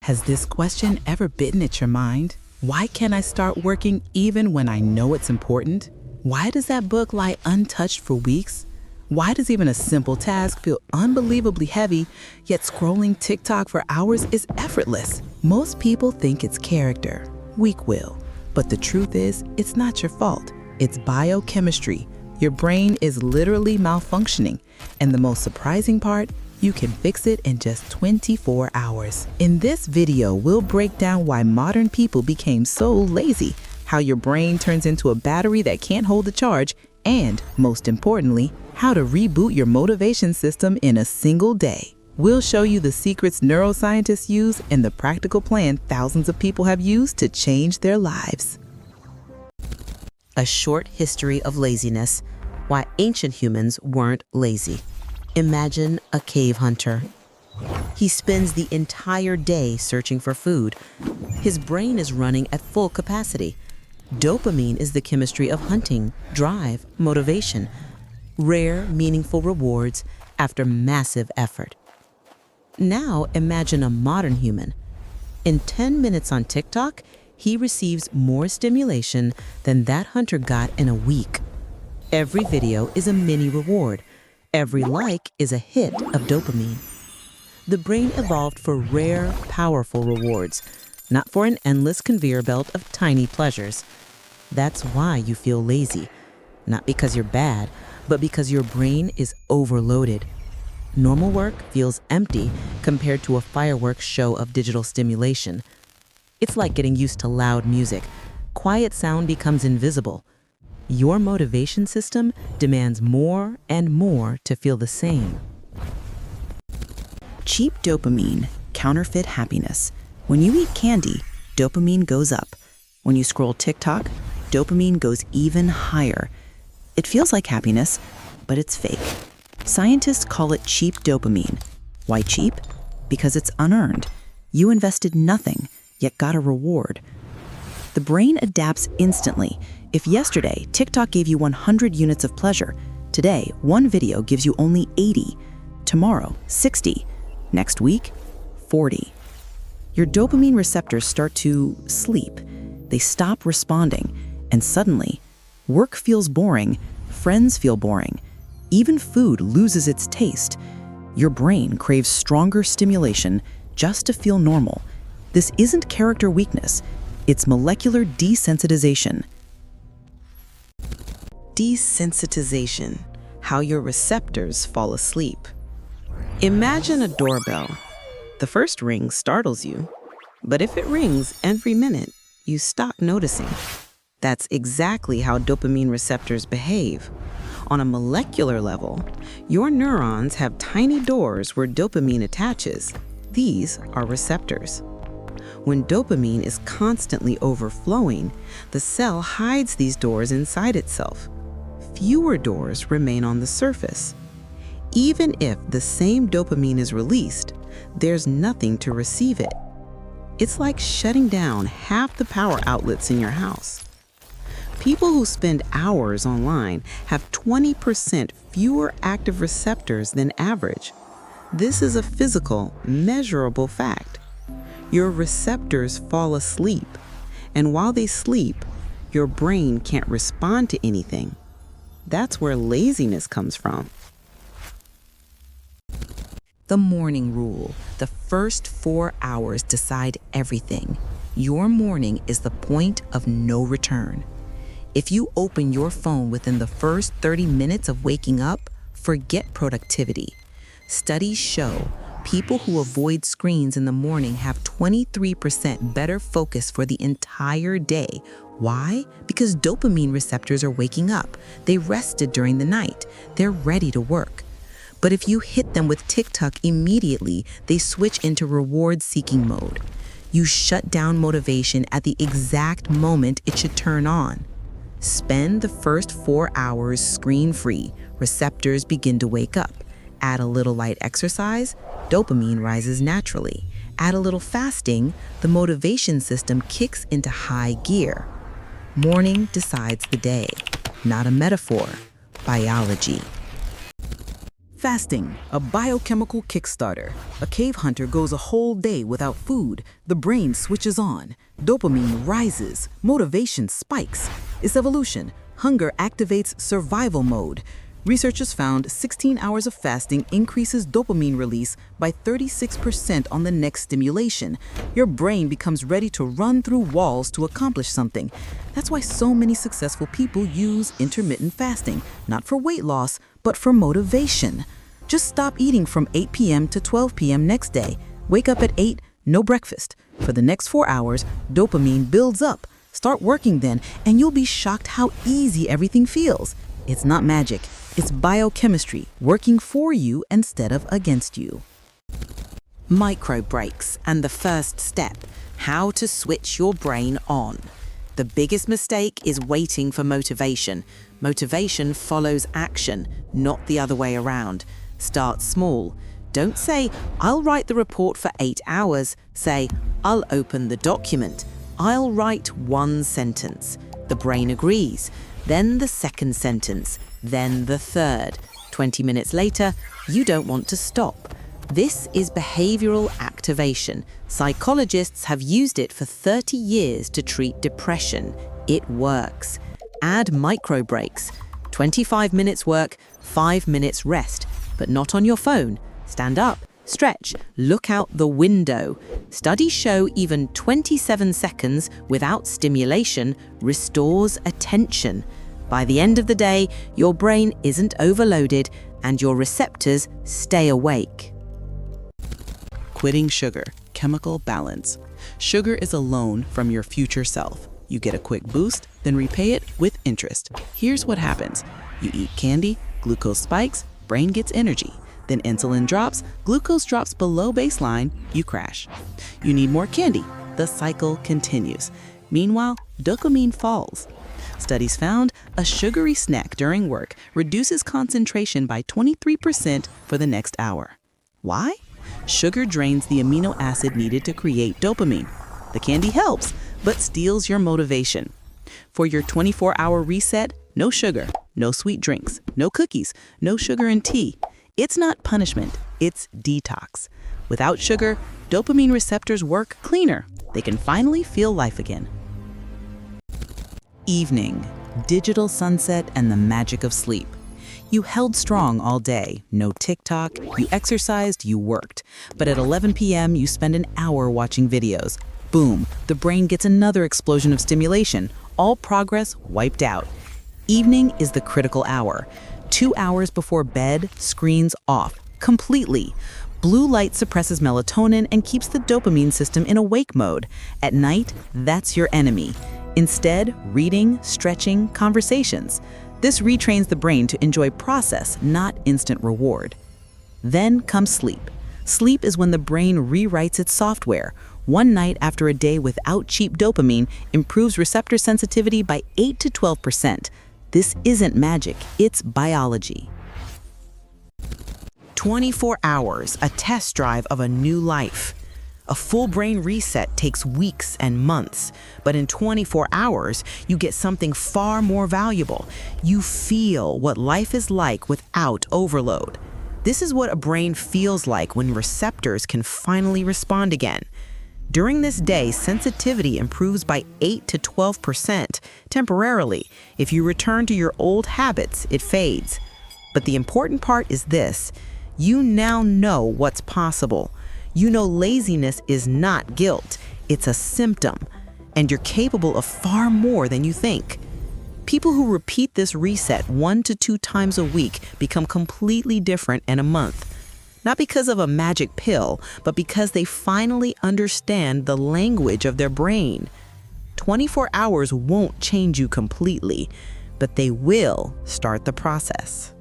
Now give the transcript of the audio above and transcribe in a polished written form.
Has this question ever bitten at your mind? Why can't I start working even when I know it's important? Why does that book lie untouched for weeks? Why does even a simple task feel unbelievably heavy, yet scrolling TikTok for hours is effortless? Most people think it's character, weak will. But the truth is, it's not your fault. It's biochemistry. Your brain is literally malfunctioning. And the most surprising part, you can fix it in just 24 hours. In this video, we'll break down why modern people became so lazy, how your brain turns into a battery that can't hold a charge, and, most importantly, how to reboot your motivation system in a single day. We'll show you the secrets neuroscientists use and the practical plan thousands of people have used to change their lives. A short history of laziness, why ancient humans weren't lazy. Imagine a cave hunter. He spends the entire day searching for food. His brain is running at full capacity. Dopamine is the chemistry of hunting, drive, motivation, rare, meaningful rewards after massive effort. Now imagine a modern human. In 10 minutes on TikTok, he receives more stimulation than that hunter got in a week. Every video is a mini reward. Every like is a hit of dopamine. The brain evolved for rare, powerful rewards, not for an endless conveyor belt of tiny pleasures. That's why you feel lazy, not because you're bad, but because your brain is overloaded. Normal work feels empty compared to a fireworks show of digital stimulation. It's like getting used to loud music. Quiet sound becomes invisible. Your motivation system demands more and more to feel the same. Cheap dopamine, counterfeit happiness. When you eat candy, dopamine goes up. When you scroll TikTok, dopamine goes even higher. It feels like happiness, but it's fake. Scientists call it cheap dopamine. Why cheap? Because it's unearned. You invested nothing, yet got a reward. The brain adapts instantly. If yesterday, TikTok gave you 100 units of pleasure, today, one video gives you only 80. Tomorrow, 60. Next week, 40. Your dopamine receptors start to sleep. They stop responding, and suddenly, work feels boring, friends feel boring. Even food loses its taste. Your brain craves stronger stimulation just to feel normal. This isn't character weakness, it's molecular desensitization. Desensitization, how your receptors fall asleep. Imagine a doorbell. The first ring startles you, but if it rings every minute, you stop noticing. That's exactly how dopamine receptors behave. On a molecular level, your neurons have tiny doors where dopamine attaches. These are receptors. When dopamine is constantly overflowing, the cell hides these doors inside itself. Fewer doors remain on the surface. Even if the same dopamine is released, there's nothing to receive it. It's like shutting down half the power outlets in your house. People who spend hours online have 20% fewer active receptors than average. This is a physical, measurable fact. Your receptors fall asleep, and while they sleep, your brain can't respond to anything. That's where laziness comes from. The morning rule. The first 4 hours decide everything. Your morning is the point of no return. If you open your phone within the first 30 minutes of waking up, forget productivity. Studies show people who avoid screens in the morning have 23% better focus for the entire day. Why? Because dopamine receptors are waking up. They rested during the night. They're ready to work. But if you hit them with TikTok immediately, they switch into reward-seeking mode. You shut down motivation at the exact moment it should turn on. Spend the first 4 hours screen-free. Receptors begin to wake up. Add a little light exercise, dopamine rises naturally. Add a little fasting, the motivation system kicks into high gear. Morning decides the day, not a metaphor, biology. Fasting, a biochemical kickstarter. A cave hunter goes a whole day without food. The brain switches on. Dopamine rises. Motivation spikes. It's evolution. Hunger activates survival mode. Researchers found 16 hours of fasting increases dopamine release by 36% on the next stimulation. Your brain becomes ready to run through walls to accomplish something. That's why so many successful people use intermittent fasting, not for weight loss, but for motivation. Just stop eating from 8 p.m. to 12 p.m. next day. Wake up at 8, no breakfast. For the next 4 hours, dopamine builds up. Start working then, and you'll be shocked how easy everything feels. It's not magic. It's biochemistry working for you instead of against you. Microbreaks, and the first step, how to switch your brain on. The biggest mistake is waiting for motivation. Motivation follows action, not the other way around. Start small. Don't say, I'll write the report for 8 hours. Say, I'll open the document. I'll write 1 sentence. The brain agrees. Then the second sentence, then the third. 20 minutes later, you don't want to stop. This is behavioral activation. Psychologists have used it for 30 years to treat depression. It works. Add microbreaks. 25 minutes work, 5 minutes rest, but not on your phone. Stand up, stretch, look out the window. Studies show even 27 seconds without stimulation restores attention. By the end of the day, your brain isn't overloaded and your receptors stay awake. Quitting sugar, chemical balance. Sugar is a loan from your future self. You get a quick boost, then repay it with interest. Here's what happens. You eat candy, glucose spikes, brain gets energy. Then insulin drops, glucose drops below baseline, you crash. You need more candy. The cycle continues. Meanwhile, dopamine falls. Studies found a sugary snack during work reduces concentration by 23% for the next hour. Why? Sugar drains the amino acid needed to create dopamine. The candy helps, but steals your motivation. For your 24-hour reset, no sugar, no sweet drinks, no cookies, no sugar in tea. It's not punishment, it's detox. Without sugar, dopamine receptors work cleaner. They can finally feel life again. Evening, digital sunset and the magic of sleep. You held strong all day, no TikTok, you exercised, you worked. But at 11 p.m., you spend an hour watching videos. Boom, the brain gets another explosion of stimulation, all progress wiped out. Evening is the critical hour. 2 hours before bed, screens off, completely. Blue light suppresses melatonin and keeps the dopamine system in awake mode. At night, that's your enemy. Instead, reading, stretching, conversations. This retrains the brain to enjoy process, not instant reward. Then comes sleep. Sleep is when the brain rewrites its software. One night after a day without cheap dopamine improves receptor sensitivity by 8 to 12%. This isn't magic, it's biology. 24 hours, a test drive of a new life. A full brain reset takes weeks and months, but in 24 hours, you get something far more valuable. You feel what life is like without overload. This is what a brain feels like when receptors can finally respond again. During this day, sensitivity improves by 8 to 12% temporarily. If you return to your old habits, it fades. But the important part is this: you now know what's possible. You know laziness is not guilt, it's a symptom, and you're capable of far more than you think. People who repeat this reset 1 to 2 times a week become completely different in a month. Not because of a magic pill, but because they finally understand the language of their brain. 24 hours won't change you completely, but they will start the process.